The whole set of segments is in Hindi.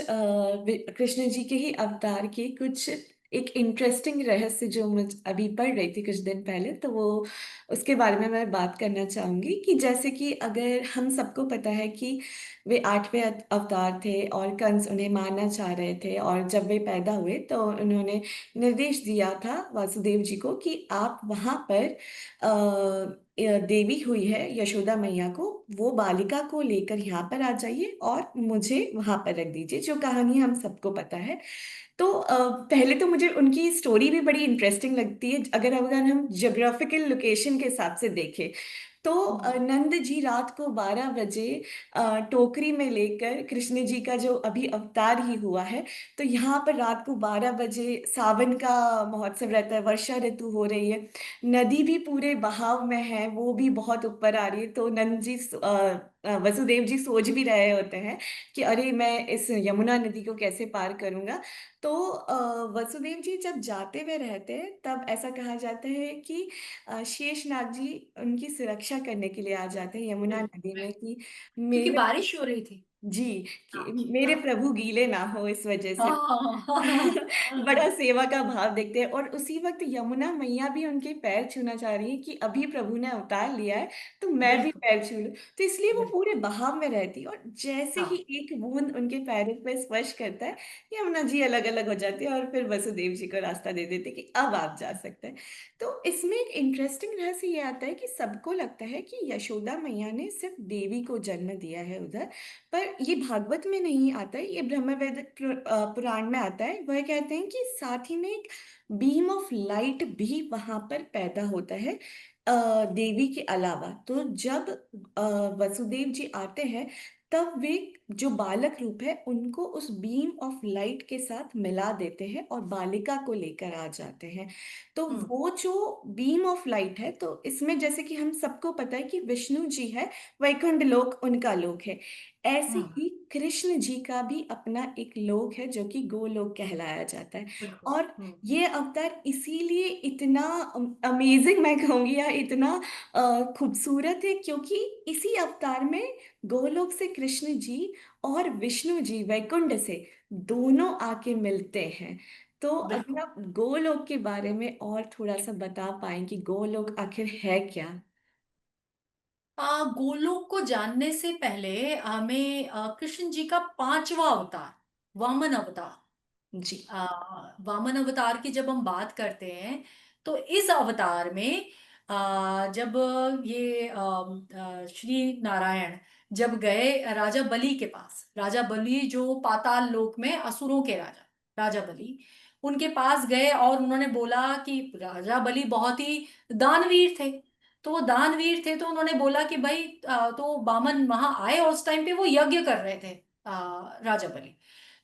कृष्ण जी के ही अवतार के कुछ एक इंटरेस्टिंग रहस्य जो मुझ अभी पढ़ रही थी कुछ दिन पहले, तो वो उसके बारे में मैं बात करना चाहूंगी कि जैसे कि अगर हम सबको पता है कि वे आठवें अवतार थे और कंस उन्हें मारना चाह रहे थे, और जब वे पैदा हुए तो उन्होंने निर्देश दिया था वासुदेव जी को कि आप वहां पर देवी हुई है यशोदा मैया को, वो बालिका को लेकर यहाँ पर आ जाइए और मुझे वहां पर रख दीजिए, जो कहानी हम सबको पता है। तो पहले तो मुझे उनकी स्टोरी भी बड़ी इंटरेस्टिंग लगती है, अगर हम ज्योग्राफिकल लोकेशन के हिसाब से देखें तो हम्म। नंद जी रात को 12 बजे टोकरी में लेकर, कृष्ण जी का जो अभी अवतार ही हुआ है, तो यहाँ पर रात को 12 बजे सावन का महोत्सव रहता है, वर्षा ऋतु हो रही है, नदी भी पूरे बहाव में है, वो भी बहुत ऊपर आ रही है, तो नंद जी वसुदेव जी सोच भी रहे होते हैं कि अरे मैं इस यमुना नदी को कैसे पार करूंगा। तो वसुदेव जी जब जाते हुए रहते हैं तब ऐसा कहा जाता है कि शेषनाग जी उनकी सुरक्षा करने के लिए आ जाते हैं यमुना बिल्कुल नदी में बिल्कुल। कि क्योंकि मेरे, बारिश हो रही थी। जी, कि हाँ मेरे हाँ प्रभु गीले ना हो इस वजह से। हाँ हाँ बड़ा हाँ। सेवा का भाव देखते हैं, और उसी वक्त यमुना मैया भी उनके पैर छूना चाह रही है कि अभी प्रभु ने अवतार लिया है तो मैं भी बिल्कुल पैर छू लूं, तो इसलिए वो बिल्कुल। पूरे बहाव में रहती है, और जैसे ही हाँ एक बूंद उनके पैरों पर स्पर्श करता है, यमुना जी अलग अलग हो जाती है और फिर वसुदेव जी को रास्ता दे देते कि अब आप जा सकते हैं। तो इसमें एक इंटरेस्टिंग रहस्य ये आता है कि सबको लगता है कि यशोदा मैया ने सिर्फ देवी को जन्म दिया है उधर, पर ये भागवत में नहीं आता है, ये ब्रह्मवेद पुराण में आता है। वह कहते हैं कि साथ ही में एक बीम ऑफ लाइट भी वहां पर पैदा होता है देवी के अलावा। तो जब वसुदेव जी आते हैं तब वे जो बालक रूप है उनको उस बीम ऑफ लाइट के साथ मिला देते हैं और बालिका को लेकर आ जाते हैं। तो हम्म वो जो बीम ऑफ लाइट है, तो इसमें जैसे कि हम सबको पता है कि विष्णु जी है, वैकुंठ लोक उनका लोक है, ऐसे हम्म। ही कृष्ण जी का भी अपना एक लोक है जो कि गोलोक कहलाया जाता है। बिल्कुल। और ये अवतार इसीलिए इतना अमेजिंग मैं कहूंगी, या इतना खूबसूरत है, क्योंकि इसी अवतार में गोलोक से कृष्ण जी और विष्णु जी वैकुंठ से दोनों आके मिलते हैं। तो अगर बिल्कुल। आप गोलोक के बारे में और थोड़ा सा बता पाएं कि गोलोक आखिर है क्या। गोलोक को जानने से पहले हमें कृष्ण जी का पांचवा अवतार, वामन अवतार, जी। वामन अवतार की जब हम बात करते हैं तो इस अवतार में जब ये श्री नारायण जब गए राजा बलि के पास, राजा बलि जो पाताल लोक में असुरों के राजा, राजा बलि उनके पास गए और उन्होंने बोला कि राजा बलि बहुत ही दानवीर थे। तो वो दानवीर थे तो उन्होंने बोला कि भाई तो वामन वहां आए और उस टाइम पे वो यज्ञ कर रहे थे, राजा बलि।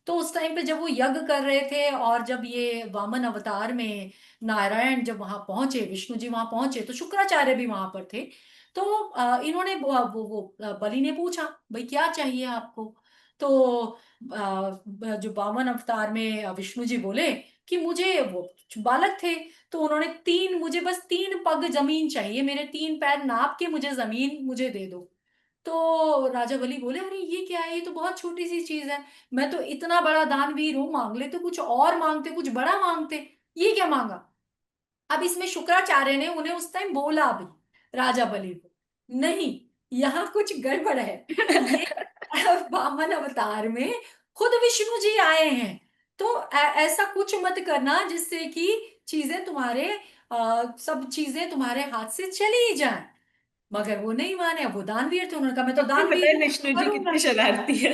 तो उस टाइम पे जब वो यज्ञ कर रहे थे और जब ये वामन अवतार में नारायण जब वहां पहुंचे, विष्णु जी वहां पहुंचे, तो शुक्राचार्य भी वहां पर थे। तो इन्होंने बलि ने पूछा भाई क्या चाहिए आपको। तो जो वामन अवतार में विष्णु जी बोले कि मुझे वो बालक थे, तो उन्होंने तीन, मुझे बस 3 पग जमीन चाहिए, मेरे 3 पैर नाप के मुझे जमीन मुझे दे दो। तो राजा बलि बोले अरे ये क्या है, ये तो बहुत छोटी सी चीज है, मैं तो इतना बड़ा दानवीर हूं, मांग ले तो कुछ और मांगते, कुछ बड़ा मांगते, ये क्या मांगा। अब इसमें शुक्राचार्य ने उन्हें उस टाइम बोला भी, राजा बलि को, नहीं यहाँ कुछ गड़बड़ है, ये वामन अवतार में खुद विष्णु जी आए हैं, तो ऐसा कुछ मत करना जिससे कि चीजें तुम्हारे सब चीजें तुम्हारे हाथ से चली जाएं। मगर वो नहीं माने, अब वो दानवीर थे, उन्होंने कहा मैं तो आपको पता दानवीर है हूं, विष्णु जी करूंगा। कितने शरारती है।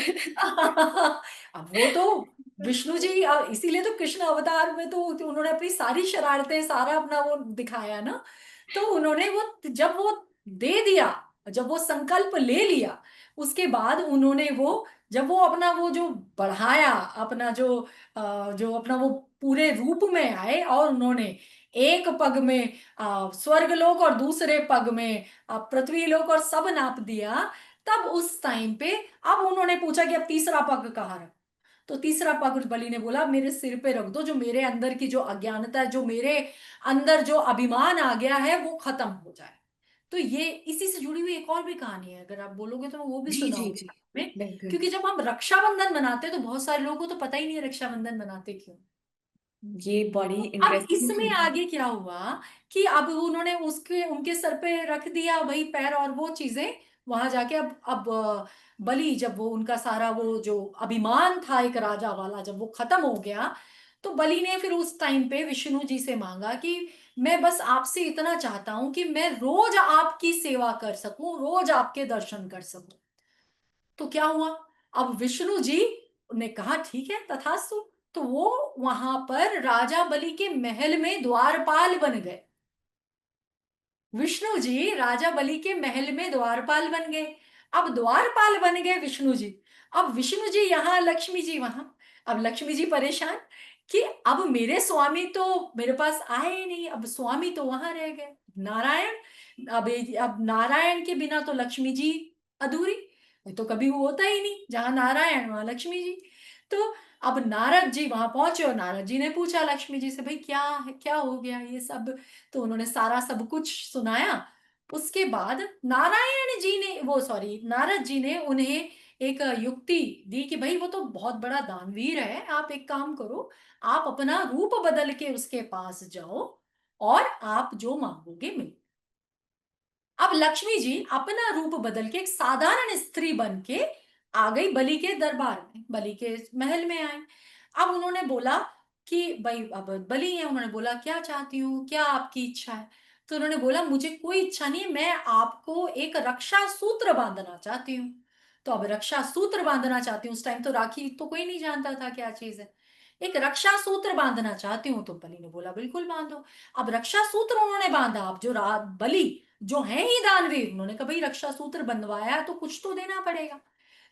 अब वो तो विष्णु जी इसीलिए तो कृष्ण अवतार में तो उन्होंने अपनी सारी शरारतें, सारा अपना वो दिखाया ना। तो उन्होंने वो जब वो दे दिया, जब वो संकल्प ले लिया, उसके बाद उन्होंने वो जब वो अपना वो जो बढ़ाया, अपना जो अपना वो पूरे रूप में आए और उन्होंने एक पग में स्वर्गलोक और दूसरे पग में पृथ्वी लोक और सब नाप दिया। तब उस टाइम पे अब उन्होंने पूछा कि अब तीसरा पग कहाँ रख। तो तीसरा पग बलि ने बोला मेरे सिर पे रख दो, जो मेरे अंदर की जो अज्ञानता है, जो मेरे अंदर जो अभिमान आ गया है वो खत्म हो जाए। तो ये इसी से जुड़ी हुई एक और भी कहानी है, अगर आप बोलोगे तो मैं वो भी जी जी सुनाऊंगी जी, बाद में। बिल्कुल। क्योंकि जब हम रक्षाबंधन मनाते हैं तो बहुत सारे लोगों को तो पता ही नहीं है रक्षाबंधन मनाते क्यों। ये बड़ी अब इंटरेस्टिंग इसमें है। आगे क्या हुआ कि अब उन्होंने उसके उनके सर पे रख दिया वही पैर और वो चीजें, वहां जाके अब बलि जब वो उनका सारा वो जो अभिमान था एक राजा वाला जब वो खत्म हो गया, तो बलि ने फिर उस टाइम पे विष्णु जी से मांगा कि मैं बस आपसे इतना चाहता हूं कि मैं रोज आपकी सेवा कर सकूं, रोज आपके दर्शन कर सकूं। तो क्या हुआ, अब विष्णु जी ने कहा ठीक है तथास्तु। तो वो वहां पर राजा बलि के महल में द्वारपाल बन गए। विष्णु जी राजा बलि के महल में द्वारपाल बन गए। अब द्वारपाल बन गए विष्णु जी। अब विष्णु जी यहाँ, लक्ष्मी जी वहां। अब लक्ष्मी जी परेशान कि अब मेरे स्वामी तो मेरे पास आए ही नहीं, अब स्वामी तो वहां रह गए नारायण। अब नारायण के बिना तो लक्ष्मी जी अधूरी, ये तो कभी होता ही नहीं, जहां नारायण वहां लक्ष्मी जी। तो अब नारद जी वहां पहुंचे और नारद जी ने पूछा लक्ष्मी जी से, भाई क्या है, क्या हो गया ये सब। तो उन्होंने सारा सब कुछ सुनाया। उसके बाद नारायण जी ने वो सॉरी नारद जी ने उन्हें एक युक्ति दी कि भाई वो तो बहुत बड़ा दानवीर है, आप एक काम करो, आप अपना रूप बदल के उसके पास जाओ और आप जो मांगोगे मिल। अब लक्ष्मी जी अपना रूप बदल के एक साधारण स्त्री बन के आ गई बलि के दरबार में, बलि के महल में आए। अब उन्होंने बोला कि भाई अब बलि है, उन्होंने बोला क्या चाहती हूँ, क्या आपकी इच्छा है। तो उन्होंने बोला मुझे कोई इच्छा नहीं है, मैं आपको एक रक्षा सूत्र बांधना चाहती हूँ। तो अब रक्षा सूत्र बांधना चाहती हूँ, उस टाइम तो राखी तो कोई नहीं जानता था क्या चीज है। एक रक्षा सूत्र बांधना चाहती हूँ, तो बलि ने बोला बिल्कुल बांधो। अब रक्षा सूत्र उन्होंने बांधा। अब जो बलि जो है ही दानवीर, उन्होंने कहा भाई रक्षा सूत्र बंधवाया है तो कुछ तो देना पड़ेगा।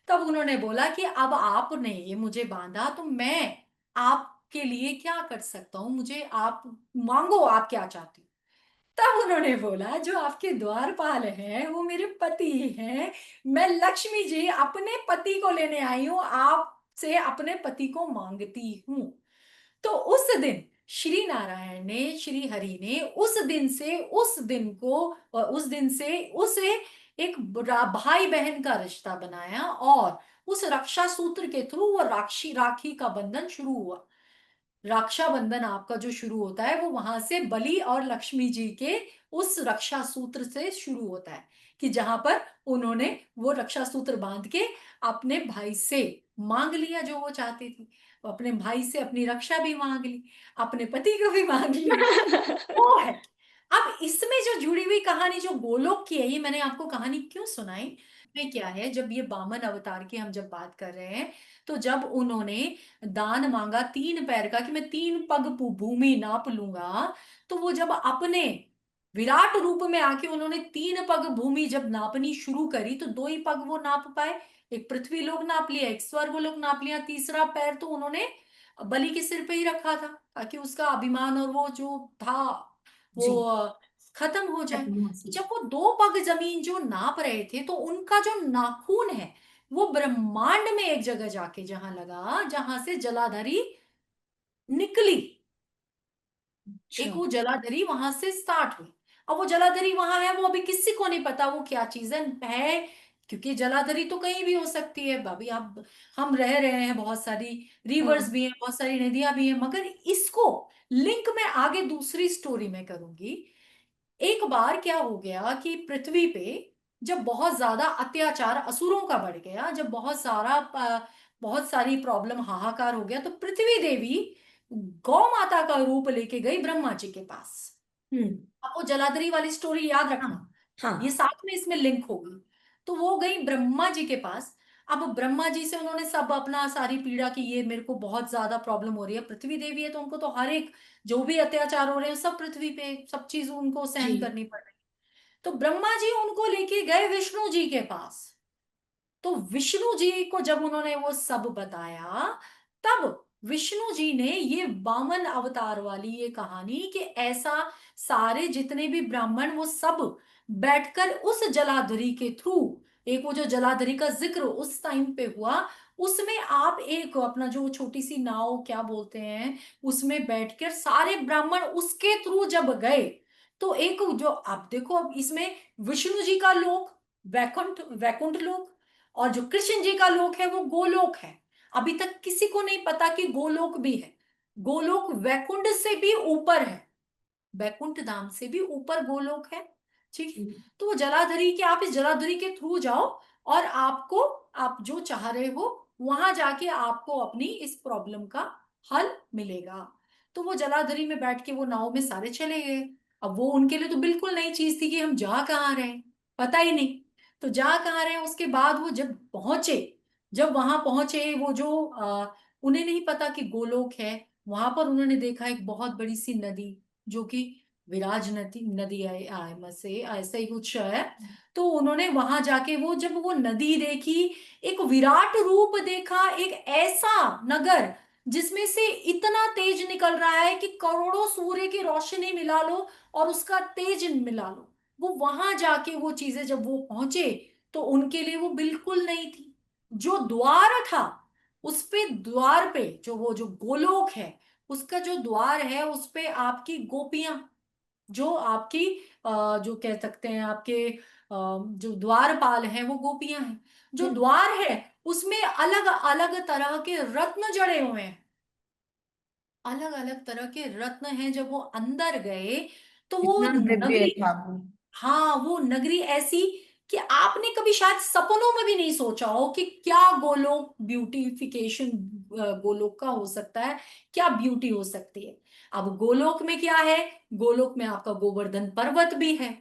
तब उन्होंने बोला कि अब आपने ये मुझे बांधा तो मैं आपके लिए क्या कर सकता हूं, मुझे आप मांगो आप क्या चाहती हो। तब उन्होंने बोला जो आपके द्वारपाल हैं वो मेरे पति हैं, मैं लक्ष्मी जी अपने पति को लेने आई हूं, आपसे अपने पति को मांगती हूँ। तो उस दिन श्री नारायण ने, श्री हरि ने उस दिन से उस दिन को उस दिन से उसे एक भाई बहन का रिश्ता बनाया और उस रक्षा सूत्र के थ्रू वो राक्षी राखी का बंधन शुरू हुआ। रक्षाबंधन आपका जो शुरू होता है वो वहां से बलि और लक्ष्मी जी के उस रक्षा सूत्र से शुरू होता है कि जहां पर उन्होंने वो रक्षा सूत्र बांध के अपने भाई से मांग लिया जो वो चाहती थी। वो अपने भाई से अपनी रक्षा भी मांग ली, अपने पति को भी मांग लिया। वो है। अब इसमें जो जुड़ी हुई कहानी जो गोलोक की है, ये मैंने आपको कहानी क्यों सुनाई, में क्या है जब ये वामन अवतार की हम जब बात कर रहे हैं, तो जब उन्होंने दान मांगा 3 पैर का कि मैं 3 पग भूमि नाप लूंगा, तो वो जब अपने विराट रूप में आके उन्होंने 3 पग भूमि जब नापनी शुरू करी, तो 2 ही पग वो नाप पाए। एक पृथ्वी लोक नाप लिया, एक स्वर्ग लोक नाप लिया, तीसरा पैर तो उन्होंने बलि के सिर पे ही रखा था ताकि उसका अभिमान और वो जो था वो जी, खत्म हो जाए। खत्म हो सी। जब वो 2 पग जमीन जो नाप रहे थे तो उनका जो नाखून है वो ब्रह्मांड में एक जगह जाके जहां लगा जहां से जलाधरी निकली। अच्छा। एक वो जलाधरी वहां से स्टार्ट हुई। अब वो जलाधरी वहां है वो अभी किसी को नहीं पता वो क्या चीज है। क्योंकि जलाधरी तो कहीं भी हो सकती है भाभी, आप हम रह रहे हैं, बहुत सारी रिवर्स हाँ भी हैं, बहुत सारी नदियां भी हैं, मगर इसको लिंक मैं आगे दूसरी स्टोरी में करूंगी। एक बार क्या हो गया कि पृथ्वी पे जब बहुत ज्यादा अत्याचार असुरों का बढ़ गया, जब बहुत सारी प्रॉब्लम हाहाकार हो गया, तो पृथ्वी देवी गौ माता का रूप लेके गई ब्रह्मा जी के पास। हम्म। आपको जलाधरी वाली स्टोरी याद हाँ रखना, ये हाँ साथ में इसमें लिंक होगी। तो वो गई ब्रह्मा जी के पास। अब ब्रह्मा जी से उन्होंने सब अपना सारी पीड़ा की, ये मेरे को बहुत ज्यादा प्रॉब्लम हो रही है, पृथ्वी देवी है तो उनको तो हर एक जो भी अत्याचार हो रहे हैं सब पृथ्वी पे सब चीज उनको सहन जी। करनी पड़ रही। तो ब्रह्मा जी उनको लेके गए विष्णु जी के पास। तो विष्णु जी को जब उन्होंने वो सब बताया, तब विष्णु जी ने ये वामन अवतार वाली ये कहानी कि ऐसा सारे जितने भी ब्राह्मण वो सब बैठकर उस जलाधरी के थ्रू, एक वो जो जलाधरी का जिक्र उस टाइम पे हुआ, उसमें आप एक अपना जो छोटी सी नाव क्या बोलते हैं उसमें बैठकर सारे ब्राह्मण उसके थ्रू जब गए, तो एक जो आप देखो, अब इसमें विष्णु जी का लोक वैकुंठ वैकुंठ लोक, और जो कृष्ण जी का लोक है वो गोलोक है। अभी तक किसी को नहीं पता कि गोलोक भी है। गोलोक वैकुंठ से भी ऊपर है, बैकुंठ धाम से भी ऊपर गोलोक है। ठीक है। हम्म। तो वो जलाधरी के, आप इस जलाधरी के थ्रू जाओ, और आपको, आप जो चाह रहे हो वहां जाके आपको अपनी इस प्रॉब्लम का हल मिलेगा। तो वो जलाधरी में बैठ के वो नाव में सारे चले गए। अब वो उनके लिए तो बिल्कुल नई चीज थी कि हम जा कहाँ रहे हैं, पता ही नहीं। तो जा कहाँ रहे हैं, उसके बाद वो जब पहुंचे, जब वहां पहुंचे, वो जो उन्हें नहीं पता कि गोलोक है। वहां पर उन्होंने देखा एक बहुत बड़ी सी नदी, जो कि विराज नदी नदी है से ऐसा ही कुछ है। तो उन्होंने वहां जाके वो, जब वो नदी देखी, एक विराट रूप देखा, एक ऐसा नगर जिसमें से इतना तेज निकल रहा है कि करोड़ों सूर्य की रोशनी मिला लो और उसका तेज मिला लो। वो वहां जाके वो चीजें जब वो पहुंचे, तो उनके लिए वो बिल्कुल नहीं थी। जो द्वार था, उस पे द्वार पे जो वो जो गोलोक है, उसका जो द्वार है उस पे आपकी गोपियां, जो आपकी जो कह सकते हैं आपके जो द्वारपाल हैं वो गोपियां हैं। जो हम्म। द्वार है उसमें अलग अलग तरह के रत्न जड़े हुए हैं, अलग अलग तरह के रत्न हैं। जब वो अंदर गए तो वो इतना दिव्य नगरी, था वो। हाँ वो नगरी ऐसी कि आपने कभी शायद सपनों में भी नहीं सोचा हो कि क्या गोलोक ब्यूटिफिकेशन गोलोक का हो सकता है, क्या ब्यूटी हो सकती है। अब गोलोक में क्या है, गोलोक में आपका गोवर्धन पर्वत भी है,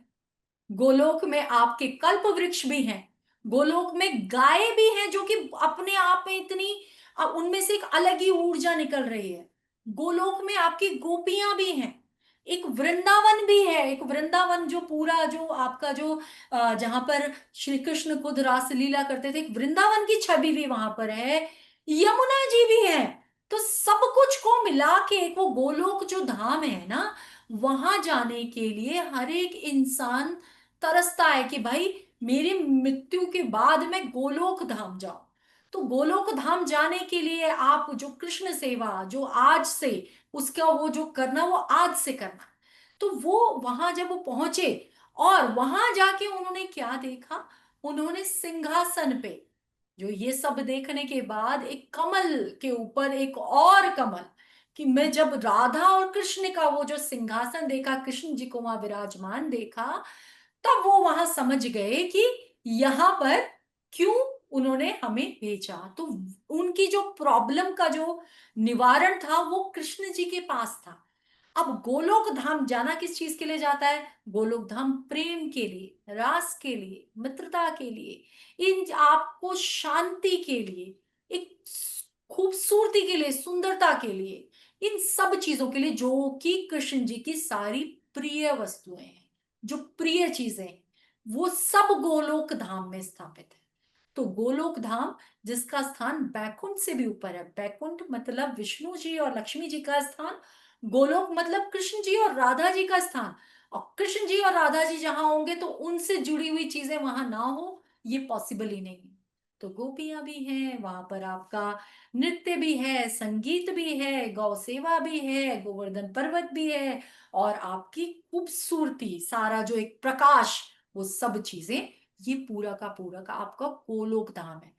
गोलोक में आपके कल्प वृक्ष भी हैं, गोलोक में गाय भी हैं जो कि अपने आप में इतनी, उनमें से एक अलग ही ऊर्जा निकल रही है। गोलोक में आपकी गोपियां भी हैं, एक वृंदावन भी है, एक वृंदावन जो पूरा जो आपका जो जहां पर श्री कृष्ण खुद रासलीला करते थे, एक वृंदावन की छवि भी वहां पर है, यमुना जी भी है। तो सब कुछ को मिला के एक वो गोलोक जो धाम है ना, वहां जाने के लिए हर एक इंसान तरसता है कि भाई मेरी मृत्यु के बाद मैं गोलोक धाम जाऊं। तो गोलोक धाम जाने के लिए आप जो कृष्ण सेवा जो आज से, उसका वो जो करना वो आज से करना। तो वो वहां जब वो पहुंचे, और वहां जाके उन्होंने क्या देखा, उन्होंने सिंहासन पे, जो ये सब देखने के बाद एक कमल के ऊपर एक और कमल, कि मैं जब राधा और कृष्ण का वो जो सिंहासन देखा, कृष्ण जी को वहां विराजमान देखा, तब वो वहां समझ गए कि यहाँ पर क्यों उन्होंने हमें भेजा। तो उनकी जो प्रॉब्लम का जो निवारण था वो कृष्ण जी के पास था। अब गोलोक धाम जाना किस चीज के लिए जाता है, गोलोक धाम प्रेम के लिए, रास के लिए, मित्रता के लिए, इन आपको शांति के लिए, एक खूबसूरती के लिए, सुंदरता के लिए, इन सब चीजों के लिए जो कि कृष्ण जी की सारी प्रिय वस्तुएं हैं, जो प्रिय चीजें हैं, वो सब गोलोक धाम में स्थापित है। तो गोलोक धाम, जिसका स्थान बैकुंठ से भी ऊपर है, बैकुंठ मतलब विष्णु जी और लक्ष्मी जी का स्थान, गोलोक मतलब कृष्ण जी और राधा जी का स्थान। और कृष्ण जी और राधा जी जहां होंगे तो उनसे जुड़ी हुई चीजें वहां ना हो, ये पॉसिबल ही नहीं है। तो गोपियां भी हैं वहां पर, आपका नृत्य भी है, संगीत भी है, गौ सेवा भी है, गोवर्धन पर्वत भी है, और आपकी खूबसूरती, सारा जो एक प्रकाश, वो सब चीजें, ये पूरा का पूरा का आपका गोलोक धाम है।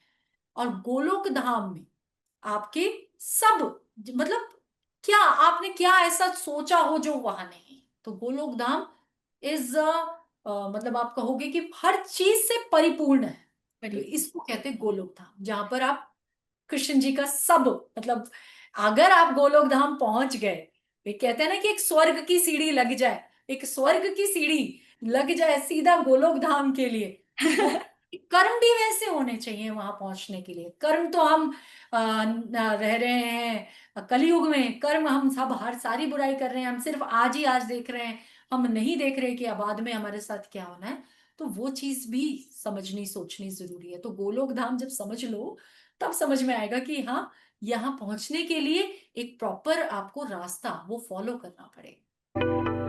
और गोलोक धाम में आपके सब, मतलब क्या आपने क्या ऐसा सोचा हो जो वहां नहीं है। तो गोलोक धाम इज मतलब आप कहोगे कि हर चीज से परिपूर्ण है। तो परिपूर्ण। इसको कहते हैं गोलोक धाम, जहां पर आप कृष्ण जी का सब, मतलब अगर आप गोलोक धाम पहुंच गए, वे कहते हैं ना कि एक स्वर्ग की सीढ़ी लग जाए, एक स्वर्ग की सीढ़ी लग जाए सीधा गोलोक धाम के लिए, तो कर्म भी वैसे होने चाहिए वहां पहुंचने के लिए। कर्म तो हम रह रहे हैं कलयुग में, कर्म हम सब हर सारी बुराई कर रहे हैं, हम सिर्फ आज ही आज देख रहे हैं, हम नहीं देख रहे कि बाद में हमारे साथ क्या होना है। तो वो चीज भी समझनी सोचनी जरूरी है। तो गोलोक धाम जब समझ लो, तब समझ में आएगा कि हाँ, यहाँ पहुंचने के लिए एक प्रॉपर आपको रास्ता वो फॉलो करना पड़ेगा।